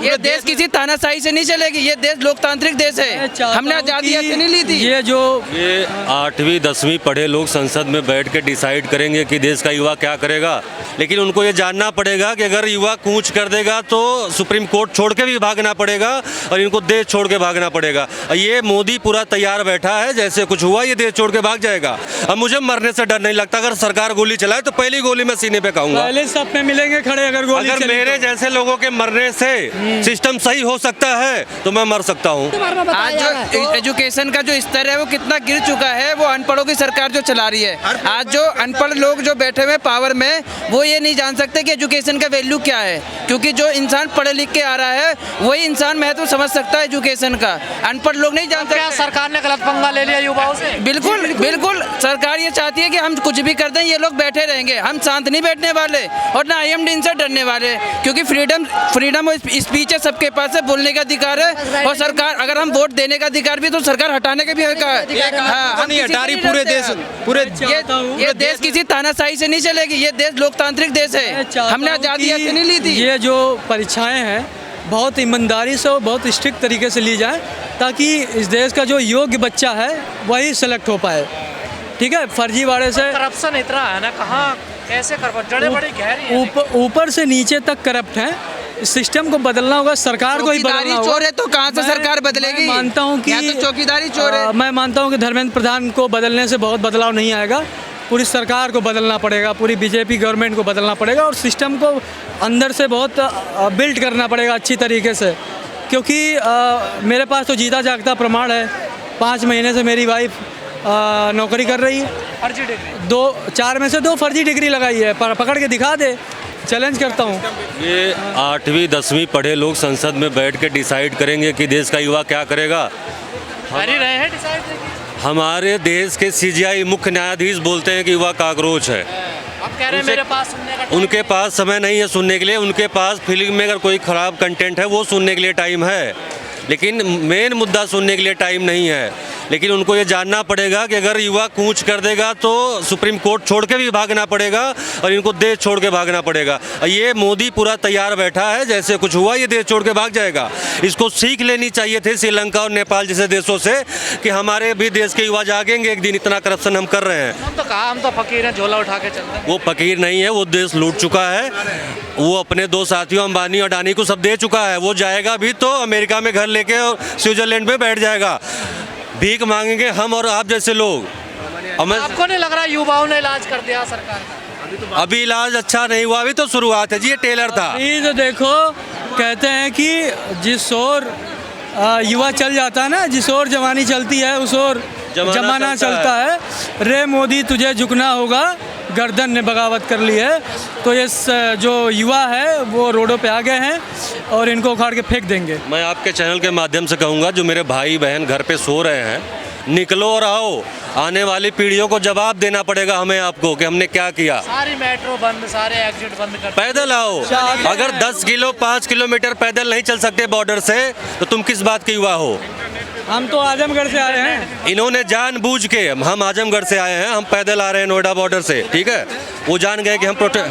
ये देश किसी तानाशाही से नहीं चलेगी, ये देश लोकतांत्रिक देश है। हमने आज़ादी ऐसे नहीं ली थी। ये 8वीं 10वीं पढ़े लोग संसद में बैठ के डिसाइड करेंगे कि देश का युवा क्या करेगा, लेकिन उनको ये जानना पड़ेगा कि अगर युवा कूच कर देगा तो सुप्रीम कोर्ट छोड़ के भी भागना पड़ेगा और इनको देश छोड़ के भागना पड़ेगा। ये मोदी पूरा तैयार बैठा है, जैसे कुछ हुआ ये देश छोड़ के भाग जाएगा। अब मुझे मरने से डर नहीं लगता, अगर सरकार गोली चलाए तो पहली गोली मैं सीने पे खाऊंगा। पहले सब पे मिलेंगे खड़े अगर गोली अगर चली मेरे तो। जैसे लोगों के मरने से सिस्टम सही हो सकता है तो मैं मर सकता हूँ। आज जो एजुकेशन का जो स्तर है वो कितना गिर चुका है, वो अनपढ़ों की सरकार जो चला रही है। आज जो अनपढ़ लोग जो बैठे हुए पावर में, वो ये नहीं जान सकते कि एजुकेशन का वैल्यू क्या है, क्योंकि जो इंसान पढ़ लिख के आ रहा है वही इंसान महत्व समझ सकता है एजुकेशन का। अनपढ़ लोग नहीं जान सकते। सरकार ने गलत पंगा ले लिया युवाओं से? बिल्कुल बिल्कुल, सरकार ये चाहती है कि हम कुछ भी कर दें, ये लोग बैठे रहेंगे। हम शांत नहीं बैठने वाले और ना IMD इनसे डरने वाले, क्योंकि फ्रीडम ऑफ स्पीच है, सबके पास है, बोलने का अधिकार है। और सरकार अगर हम वोट देने का अधिकार भी तो सरकार हटाने का भी है। हम नहीं हटा रही पूरे देश, पूरे ये देश किसी तानाशाही से नहीं चलेगी, ये देश लोकतांत्रिक देश है। हमने आज़ादी ऐसे नहीं ली थी। ये जो परीक्षाएं हैं बहुत ईमानदारी से और बहुत स्ट्रिक्ट तरीके से ली जाए, ताकि इस देश का जो योग्य बच्चा है वही सेलेक्ट हो पाए। ठीक है, फर्जीवाड़े से करप्शन इतना है ना, कहाँ कैसे कर जड़े बड़ी गहरी है। ऊपर से नीचे तक करप्ट है। सिस्टम को बदलना होगा, सरकार को ही बदलना होगा। चोर है तो कहाँ से सरकार बदलेगी? मैं मानता हूँ कि तो चौकीदारी चोर है। मैं मानता हूँ कि धर्मेंद्र प्रधान को बदलने से बहुत बदलाव नहीं आएगा। पूरी सरकार को बदलना पड़ेगा, पूरी बीजेपी गवर्नमेंट को बदलना पड़ेगा और सिस्टम को अंदर से बहुत बिल्ड करना पड़ेगा अच्छी तरीके से। क्योंकि मेरे पास तो जीता जागता प्रमाण है। 5 महीने से मेरी वाइफ नौकरी कर रही है, फर्जी डिग्री 4 में से 2 फर्जी डिग्री लगाई है। पकड़ के दिखा दे, चैलेंज करता हूँ। ये 8वीं 10वीं पढ़े लोग संसद में बैठ के डिसाइड करेंगे कि देश का युवा क्या करेगा। कर ही रहे हैं डिसाइड। हमारे देश के CJI मुख्य न्यायाधीश बोलते हैं कि युवा काकरोच है। अब कह रहे हैं मेरे पास सुनने का उनके पास समय नहीं है सुनने के लिए, उनके पास फिल्म में अगर कोई ख़राब कंटेंट है वो सुनने के लिए टाइम है, लेकिन मेन मुद्दा सुनने के लिए टाइम नहीं है। लेकिन उनको ये जानना पड़ेगा कि अगर युवा कूच कर देगा तो सुप्रीम कोर्ट छोड़ के भी भागना पड़ेगा और इनको देश छोड़ के भागना पड़ेगा। ये मोदी पूरा तैयार बैठा है, जैसे कुछ हुआ ये देश छोड़ के भाग जाएगा। इसको सीख लेनी चाहिए थी श्रीलंका और नेपाल जैसे देशों से कि हमारे भी देश के युवा जागेंगे एक दिन, इतना करप्शन हम कर रहे हैं। हम तो कहा हम तो फकीर हैं, झोला उठा के चलते हैं। वो फकीर नहीं है, वो देश लूट चुका है। वो अपने 2 साथियों अंबानी और अडानी को सब दे चुका है। वो जाएगा भी तो अमेरिका में घर लेके और स्विट्जरलैंड में बैठ जाएगा। भीख मांगेंगे हम और आप जैसे लोग। आपको नहीं लग रहा युवाओं ने इलाज कर दिया सरकार का? अभी इलाज अच्छा नहीं हुआ, अभी तो शुरुआत है जी, ये टेलर था। अभी तो देखो, कहते हैं कि जिस ओर युवा चल जाता है ना, जिस ओर जवानी चलती है उस ओर जमाना चलता है। रे मोदी तुझे झुकना होगा, गर्दन ने बगावत कर ली है। तो ये जो युवा है वो रोडों पे आ गए हैं और इनको उखाड़ के फेंक देंगे। मैं आपके चैनल के माध्यम से कहूँगा, जो मेरे भाई बहन घर पे सो रहे हैं, निकलो और आओ। आने वाली पीढ़ियों को जवाब देना पड़ेगा हमें आपको कि हमने क्या किया। सारी मेट्रो बंद, सारे एग्जिट बंद कर। पैदल आओ। अगर 5 किलोमीटर पैदल नहीं चल सकते बॉर्डर से तो तुम किस बात के युवा हो? हम तो आजमगढ़ से आए हैं। इन्होंने जानबूझ के, हम आजमगढ़ से आए हैं, हम पैदल आ रहे हैं नोएडा बॉर्डर से, ठीक है। वो जान गए कि हम प्रोटेस्ट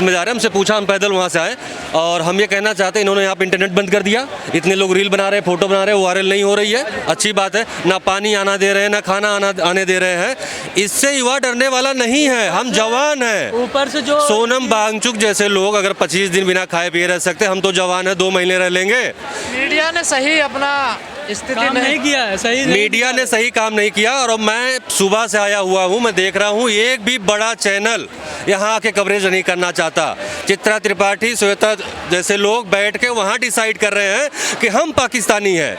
में जा रहे हैं। हमसे पूछा, हम पैदल वहाँ से आए और हम ये कहना चाहते हैं, इन्होंने यहाँ पे इंटरनेट बंद कर दिया। इतने लोग रील बना रहे हैं, फोटो बना रहे हैं, वायरल नहीं हो रही है, अच्छी बात है। ना पानी आना दे रहे हैं, ना खाना आने दे रहे हैं। इससे युवा डरने वाला नहीं है, हम जवान हैं। ऊपर से जो सोनम वांगचुक जैसे लोग अगर 25 दिन बिना खाए पिए रह सकते, हम तो जवान है, 2 महीने रह लेंगे। मीडिया ने सही अपना स्थिति नहीं किया है, सही मीडिया ने सही काम नहीं किया। और मैं सुबह से आया हुआ हूँ, मैं देख रहा हूँ एक भी बड़ा चैनल यहाँ आके कवरेज नहीं करना चाहता। चित्रा त्रिपाठी, श्वेता जैसे लोग बैठ के वहाँ डिसाइड कर रहे हैं कि हम पाकिस्तानी हैं।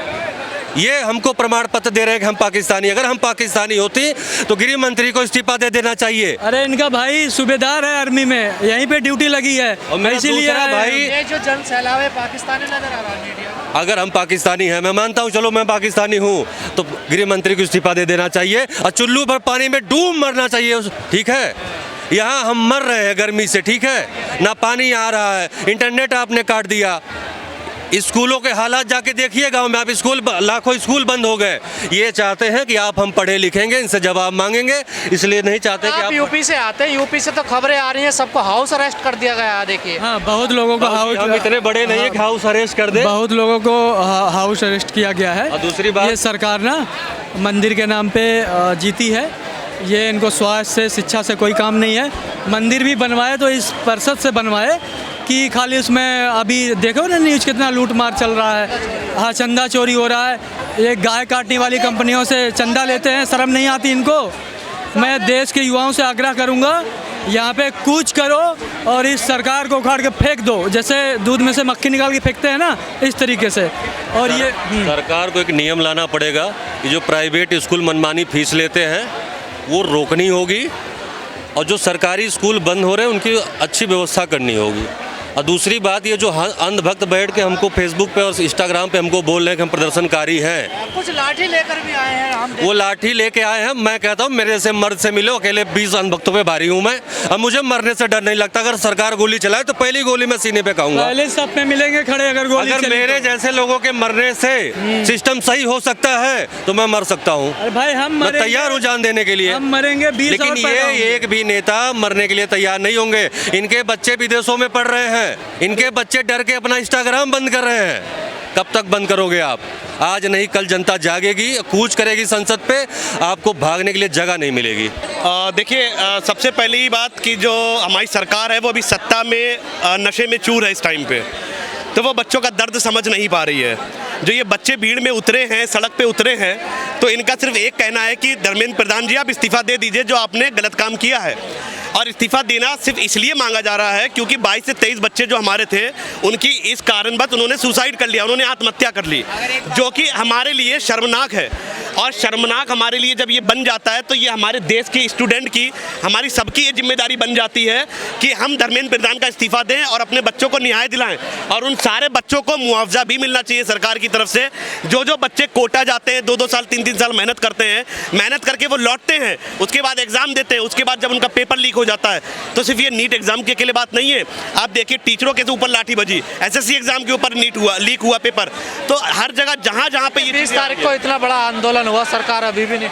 ये हमको प्रमाण पत्र दे रहे हैं कि हम पाकिस्तानी। अगर हम पाकिस्तानी होती तो गृह मंत्री को इस्तीफा दे देना चाहिए। अरे इनका भाई सूबेदार है आर्मी में, यहीं पे ड्यूटी लगी है। और मेरा दूसरा भाई, ये जो जन सैलाब है पाकिस्तानी नजर आ रहा है मीडिया। अगर हम पाकिस्तानी हैं, मैं मानता हूँ, चलो मैं पाकिस्तानी हूँ, तो गृह मंत्री को इस्तीफा दे देना चाहिए और चुल्लू पर पानी में डूब मरना चाहिए, ठीक है। यहाँ हम मर रहे हैं गर्मी से, ठीक है, ना पानी आ रहा है, इंटरनेट आपने काट दिया। स्कूलों के हालात जाके देखिए गांव में, आप लाखों स्कूल बंद हो गए। ये चाहते हैं कि आप हम पढ़े लिखेंगे, इनसे जवाब मांगेंगे, इसलिए नहीं चाहते कि आप यूपी से आते हैं, यूपी से तो खबरें आ रही हैं सबको हाउस अरेस्ट कर दिया गया है। देखिए हाँ, बहुत लोगों को हम इतने बड़े नहीं है कि हाउस अरेस्ट कर दे। बहुत लोगों को हाउस अरेस्ट किया गया है। और दूसरी बात, ये सरकार ना मंदिर के नाम पे जीती है। ये इनको स्वास्थ्य से, शिक्षा से कोई काम नहीं है। मंदिर भी बनवाए तो इस परिषद से बनवाए कि खाली उसमें अभी देखो ना न्यूज़ कितना लूट मार चल रहा है। हाँ, चंदा चोरी हो रहा है। ये गाय काटने वाली कंपनियों से चंदा लेते हैं, शर्म नहीं आती इनको। मैं देश के युवाओं से आग्रह करूंगा, यहाँ पे कूच करो और इस सरकार को उखाड़ के फेंक दो, जैसे दूध में से मक्खी निकाल के फेंकते हैं ना, इस तरीके से। और ये सरकार को एक नियम लाना पड़ेगा कि जो प्राइवेट स्कूल मनमानी फीस लेते हैं वो रोकनी होगी, और जो सरकारी स्कूल बंद हो रहे हैं उनकी अच्छी व्यवस्था करनी होगी। और दूसरी बात, ये जो अंधभक्त बैठ के हमको फेसबुक पे और इंस्टाग्राम पे हमको बोल रहे हैं कि हम प्रदर्शनकारी हैं, कुछ लाठी लेकर भी आए हैं। हम वो लाठी लेके आए हैं। मैं कहता हूँ मेरे से मर्द से मिलो, अकेले 20 अंधभक्तों पे भारी हूँ मैं, अब मुझे मरने से डर नहीं लगता। अगर सरकार गोली चलाए तो पहली गोली मैं सीने पे खाऊंगा। पहले सब पे मिलेंगे खड़े, अगर गोली अगर चली मेरे तो। जैसे लोगों के मरने से सिस्टम सही हो सकता है तो मैं मर सकता हूँ। अरे भाई, हम मैं मरेंगे, तैयार हूँ जान देने के लिए। हम मरेंगे 20 लेकिन और पैदा होंगे। ये एक भी नेता मरने के लिए तैयार नहीं होंगे। इनके बच्चे विदेशों में पढ़ रहे हैं, इनके बच्चे डर के अपना इंस्टाग्राम बंद कर रहे हैं। कब तक बंद करोगे आप? आज नहीं कल जनता जागेगी, कूच करेगी संसद पे, आपको भागने के लिए जगह नहीं मिलेगी। देखिए, सबसे पहली बात कि जो हमारी सरकार है वो अभी सत्ता में नशे में चूर है इस टाइम पे, तो वो बच्चों का दर्द समझ नहीं पा रही है। जो ये बच्चे भीड़ में उतरे हैं, सड़क पे उतरे हैं, तो इनका सिर्फ एक कहना है कि धर्मेंद्र प्रधान जी आप इस्तीफा दे दीजिए, जो आपने गलत काम किया है। और इस्तीफा देना सिर्फ इसलिए मांगा जा रहा है क्योंकि 22 से 23 बच्चे जो हमारे थे उनकी इस कारणवश उन्होंने सुसाइड कर लिया, उन्होंने आत्महत्या कर ली, जो कि हमारे लिए शर्मनाक है। और शर्मनाक हमारे लिए जब ये बन जाता है तो ये हमारे देश की स्टूडेंट की, हमारी सबकी ये जिम्मेदारी बन जाती है कि हम धर्मेंद्र प्रधान का इस्तीफा दें और अपने बच्चों को न्याय दिलाएं। और उन सारे बच्चों को मुआवजा भी मिलना चाहिए सरकार की तरफ से। जो बच्चे कोटा जाते हैं, 2-2 साल 3-3 साल मेहनत करते हैं, मेहनत करके वो लौटते हैं, उसके बाद एग्जाम देते हैं, उसके बाद जब उनका पेपर लीक हो जाता है, तो सिर्फ ये नीट एग्जाम के अकेले बात नहीं है। आप देखिए टीचरों के ऊपर लाठी बजी, एसएससी एग्जाम के ऊपर लीक हुआ पेपर। तो हर जगह जहां पे ये 20 तारीख को इतना बड़ा आंदोलन हुआ, सरकार अभी भी नहीं।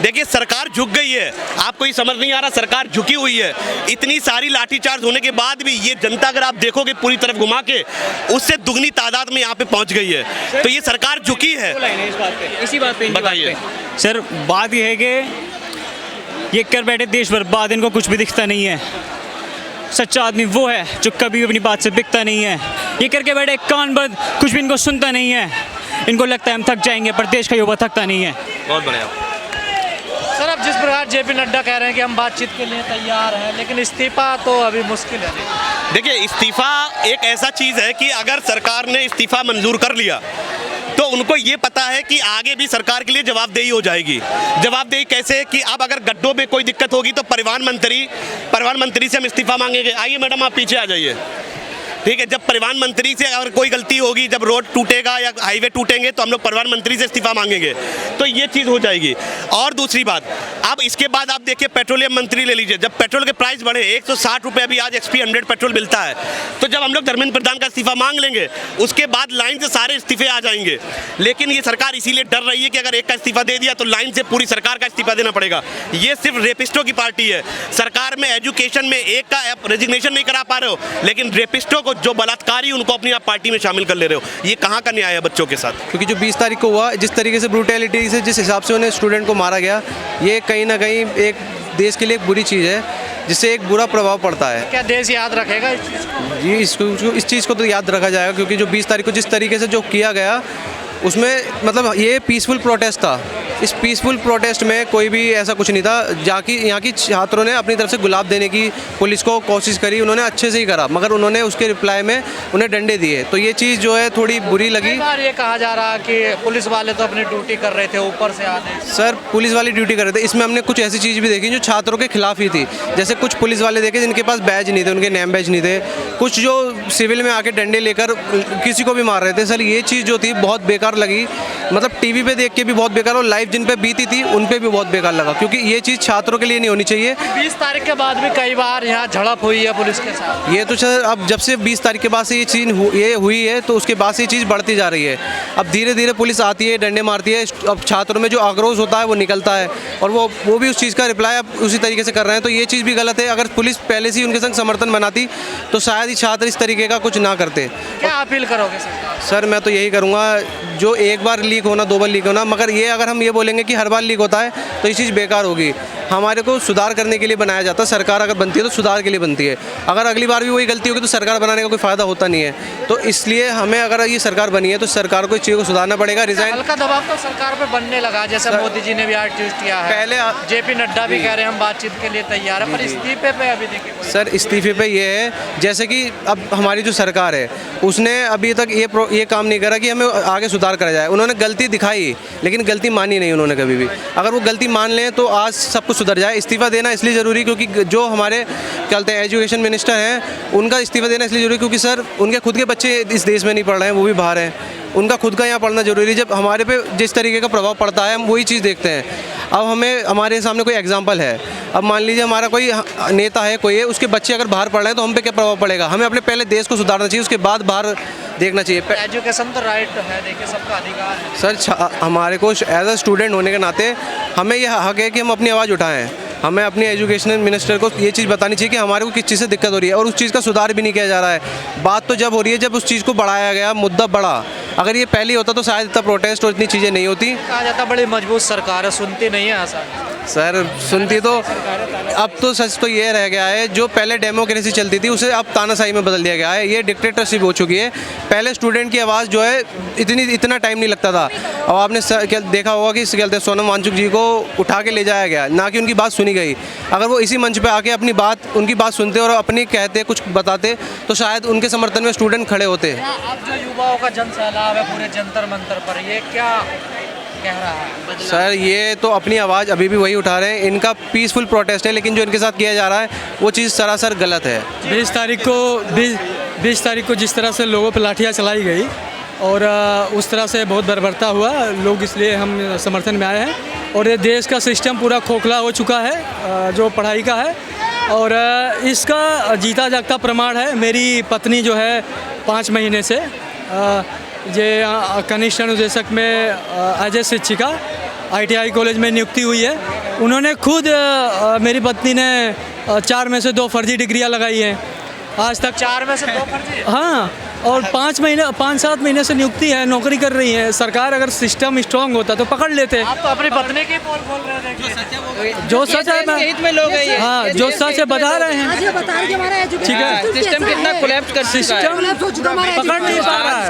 देखिए, सरकार झुक गई है, आपको ये समझ नहीं आ रहा, सरकार झुकी हुई है। इतनी सारी लाठीचार्ज होने के बाद भी ये जनता, अगर आप देखोगे पूरी तरफ घुमा के, उससे दुगनी तादाद में यहाँ पे पहुंच गई है। तो ये सरकार झुकी है। इसी बात पे बताइए सर। बात यह है कि ये कर बैठे देश बर्बाद, इनको कुछ भी दिखता नहीं है। सच्चा आदमी वो है जो कभी अपनी बात से बिकता नहीं है। ये करके बैठे कान बंद, कुछ भी इनको सुनता नहीं है। इनको लगता है हम थक जाएंगे, पर देश का युवा थकता नहीं है। बहुत बढ़िया सर, अब जिस प्रकार जेपी नड्डा कह रहे हैं कि हम बातचीत के लिए तैयार हैं, लेकिन इस्तीफा तो अभी मुश्किल है। देखिए, इस्तीफा एक ऐसा चीज़ है कि अगर सरकार ने इस्तीफा मंजूर कर लिया तो उनको ये पता है कि आगे भी सरकार के लिए जवाबदेही हो जाएगी। जवाबदेही कैसे कि अब अगर गड्ढों में कोई दिक्कत होगी तो परिवहन मंत्री से हम इस्तीफा मांगेंगे। आइए मैडम, आप पीछे आ जाइए। ठीक है, जब परिवहन मंत्री से अगर कोई गलती होगी, जब रोड टूटेगा या हाईवे टूटेंगे, तो हम लोग परिवहन मंत्री से इस्तीफा मांगेंगे, तो ये चीज़ हो जाएगी। और दूसरी बात, अब इसके बाद आप देखिए पेट्रोलियम मंत्री ले लीजिए, जब पेट्रोल के प्राइस बढ़े, 160 रुपये अभी आज XP 100 पेट्रोल मिलता है, तो जब हम लोग धर्मेंद्र प्रधान का इस्तीफा मांग लेंगे, उसके बाद लाइन से सारे इस्तीफे आ जाएंगे। लेकिन ये सरकार इसीलिए डर रही है कि अगर एक का इस्तीफा दे दिया तो लाइन से पूरी सरकार का इस्तीफा देना पड़ेगा। ये सिर्फ रेपिस्टों की पार्टी है। सरकार में एजुकेशन में एक का रेजिग्नेशन नहीं करा पा रहे हो, लेकिन रेपिस्टों को, जो बलात्कारी, उनको अपनी आप पार्टी में शामिल कर ले रहे हो। ये कहाँ का न्याय है बच्चों के साथ? क्योंकि जो 20 तारीख को हुआ, जिस तरीके से ब्रूटैलिटी से, जिस हिसाब से उन्हें स्टूडेंट को मारा गया, ये कहीं ना कहीं एक देश के लिए एक बुरी चीज़ है, जिससे एक बुरा प्रभाव पड़ता है। क्या देश याद रखेगा इस चीज़ को? जी, इस चीज़ को तो याद रखा जाएगा, क्योंकि जो 20 तारीख को जिस तरीके से जो किया गया, उसमें मतलब ये पीसफुल प्रोटेस्ट था। इस पीसफुल प्रोटेस्ट में कोई भी ऐसा कुछ नहीं था। जाकि यहाँ की छात्रों ने अपनी तरफ से गुलाब देने की पुलिस को कोशिश करी, उन्होंने अच्छे से ही करा, मगर उन्होंने उसके रिप्लाई में उन्हें डंडे दिए। तो ये चीज़ जो है थोड़ी बुरी लगी। कई बार ये कहा जा रहा कि पुलिस वाले तो अपनी ड्यूटी कर रहे थे, ऊपर से आने। सर, पुलिस वाली ड्यूटी कर रहे थे, इसमें हमने कुछ ऐसी चीज़ भी देखी जो छात्रों के खिलाफ ही थी। जैसे कुछ पुलिस वाले देखे जिनके पास बैज नहीं थे, उनके नेम बैज नहीं थे, कुछ जो सिविल में आके डंडे लेकर किसी को भी मार रहे थे। सर, ये चीज़ जो थी बहुत बेकार लगी मतलब टीवी पे देख के भी बहुत बेकार और लाइव जिन पे बीती थी उन पे भी बहुत बेकार लगा, क्योंकि ये चीज़ छात्रों के लिए नहीं होनी चाहिए। 20 तारीख के बाद भी कई बार यहाँ झड़प हुई है पुलिस के साथ। ये तो सर अब जब से 20 तारीख के बाद से ये चीज़ ये हुई है तो उसके बाद से ये चीज़ बढ़ती जा रही है। अब धीरे धीरे पुलिस आती है, डंडे मारती है, अब छात्रों में जो आक्रोश होता है वो निकलता है और वो भी उस चीज़ का रिप्लाई अब उसी तरीके से कर रहे हैं। तो ये चीज़ भी गलत है। अगर पुलिस पहले से ही उनके संग समर्थन बनाती तो शायद ही छात्र इस तरीके का कुछ ना करते। क्या अपील करोगे सरकार? सर मैं तो यही करूँगा, जो एक बार लीक होना 2 बार लीक होना, मगर ये अगर हम ये बोलेंगे कि हर बार लीक होता है तो ये चीज़ बेकार होगी। हमारे को सुधार करने के लिए बनाया जाता है, सरकार अगर बनती है तो सुधार के लिए बनती है। अगर अगली बार भी वही गलती होगी तो सरकार बनाने का कोई फ़ायदा होता नहीं है। तो इसलिए हमें अगर ये सरकार बनी है तो सरकार को इस चीज़ को सुधारना पड़ेगा। रिजाइन हल्का दबाव तो सरकार पे बनने लगा, जैसे मोदी जी ने भी आज ट्वीट किया है, पहले जेपी नड्डा भी कह रहे हैं हम बातचीत के लिए तैयार है, पर इस्तीफे पे अभी देखिए। सर इस्तीफे पे ये है, जैसे कि अब हमारी जो सरकार है उसने अभी तक ये काम नहीं करा कि हमें आगे सुधार करा जाए। उन्होंने गलती दिखाई लेकिन गलती मानी नहीं उन्होंने कभी भी। अगर वो गलती मान लें तो आज सब कुछ सुधर जाए। इस्तीफा देना इसलिए ज़रूरी क्योंकि जो हमारे क्या कहते हैं एजुकेशन मिनिस्टर हैं उनका इस्तीफा देना इसलिए ज़रूरी क्योंकि सर उनके खुद के बच्चे इस देश में नहीं पढ़ रहे हैं, वो भी बाहर हैं। उनका खुद का यहाँ पढ़ना ज़रूरी है। जब हमारे पे जिस तरीके का प्रभाव पड़ता है हम वही चीज़ देखते हैं। अब हमारे सामने कोई एग्जांपल है, अब मान लीजिए हमारा कोई नेता है, कोई है, उसके बच्चे अगर बाहर पढ़ रहे हैं तो हम पे क्या प्रभाव पड़ेगा। हमें अपने पहले देश को सुधारना चाहिए, उसके बाद बाहर देखना चाहिए। एजुकेशन तो राइट है, देखिए सबका अधिकार है। सर हमारे को एज अ स्टूडेंट होने के नाते हमें यह हक है कि हम अपनी आवाज़ उठाएं। हमें अपने एजुकेशनल मिनिस्टर को ये चीज़ बतानी चाहिए कि हमारे को किस चीज़ से दिक्कत हो रही है और उस चीज़ का सुधार भी नहीं किया जा रहा है। बात तो जब हो रही है जब उस चीज़ को बढ़ाया गया, मुद्दा बढ़ा। अगर ये पहले होता तो शायद इतना प्रोटेस्ट और इतनी चीज़ें नहीं होती। कहा जाता बड़ी मजबूत सरकार है, सुनती नहीं है ऐसा। सर सुनती तो अब तो सच तो ये रह गया है, जो पहले डेमोक्रेसी चलती थी उसे अब तानाशाही में बदल दिया गया है। ये डिक्टेटरशिप हो चुकी है। पहले स्टूडेंट की आवाज़ जो है इतना टाइम नहीं लगता था। और आपने देखा होगा कि कहते हैं सोनम वांगचुक जी को उठा के ले जाया गया, ना कि उनकी बात सुनी गई। अगर वो इसी मंच पे आके उनकी बात सुनते और अपनी कहते कुछ बताते तो शायद उनके समर्थन में स्टूडेंट खड़े होते। अब जो युवाओं का जन सैलाब है पूरे जंतर मंतर पर, ये क्या कह रहा है? सर ये तो अपनी आवाज़ अभी भी वही उठा रहे हैं। इनका पीसफुल प्रोटेस्ट है, लेकिन जो इनके साथ किया जा रहा है वो चीज़ सरासर गलत है। 20 तारीख को जिस तरह से लोगों पर लाठियाँ चलाई गई और उस तरह से बहुत बर्बरता हुआ लोग, इसलिए हम समर्थन में आए हैं। और ये देश का सिस्टम पूरा खोखला हो चुका है जो पढ़ाई का है, और इसका जीता जागता प्रमाण है। मेरी पत्नी जो है 5 महीने से ये कनिष्ठ अनुदेशक में एज ए शिक्षिका ITI कॉलेज में नियुक्ति हुई है। उन्होंने खुद मेरी पत्नी ने 4 में से 2 फर्जी डिग्रियां लगाई हैं आज तक। 4 में से 2 फर्जी? हाँ, और 5-7 महीने से नियुक्ति है, नौकरी कर रही है। सरकार अगर सिस्टम स्ट्रांग होता तो पकड़ लेते। आप तो अपनी पत्नी की बोल रहे हैं, जो सच है हित में लोग हैं ये। हाँ, जो सच है बता रहे हैं। आज ये बता रहे कि हमारा ठीक है, सिस्टम कितना कोलैप्स कर चुका है। सिस्टम पकड़ नहीं पा रहा है।